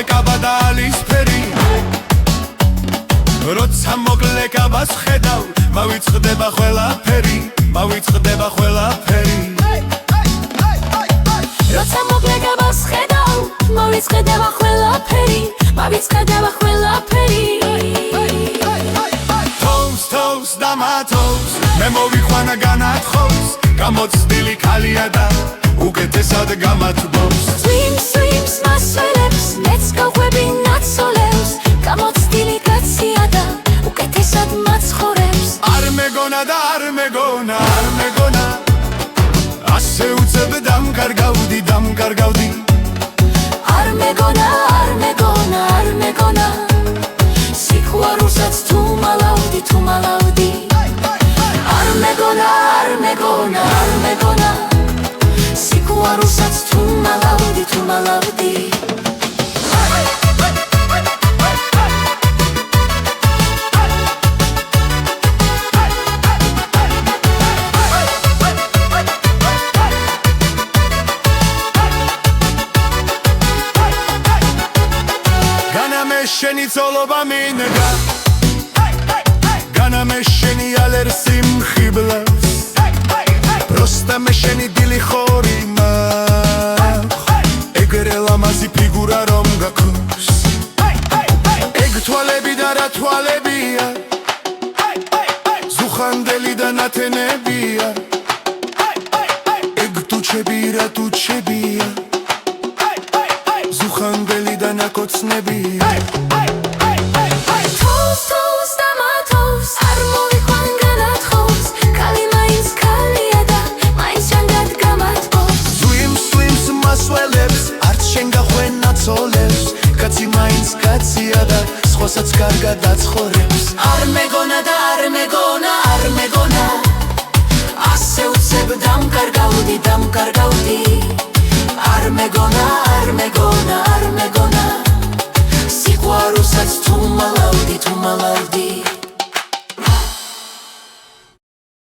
მოკლე კაბა და ალისფერი როცა მოკლე კაბას ხედავ მავიწყდება ყველაფერი მავიწყდება ყველაფერი როცა მოკლე კაბას ხედავ მავიწყდება ყველაფერი მავიწყდება ყველაფერი თოვს და მათოვს მე მოვიყვანა განათხოვს გამოცდილი ქალია და უკეთესად გამათბობს სვიმს მასველებს მეც გავყვები ნაცოლებს გამოცდილი კაცია და უკეთესად მაცხოვრებს არ მეგონა და არ მეგონა ასე უცებ დამკარგავდი არ მეგონა სიყვარულსაც თუ მალავდი არ მეგონა სიყვარულსაც თუ მალავდი შენი ცოლობა მინდა განა მე შენი ალერსი მხიბლავს პროსტა მე შენი დილი ხორი ეგრე ლამაზი ფიგურა რომ გაქვს ეგ თვალები და რა თვალებია ზუხანდელი და ნათენებია ეგ ტუჩები რა ტუჩებია ზუხანდელი და ნაკოცნებია თოვს და მათოვს არ მოვიყვან განათხოვს კალი მაინც კალია და მაინც ჟანგად გამათბობს სვიმს მასველებს არც შენ გახვენ ნაცოლებს კაცი მაინც კაცია და სხვასაც კარგად აცხოვრებს არ მეგონა და არ მეგონა ასე უცებ დამკარგავდი არ მეგონა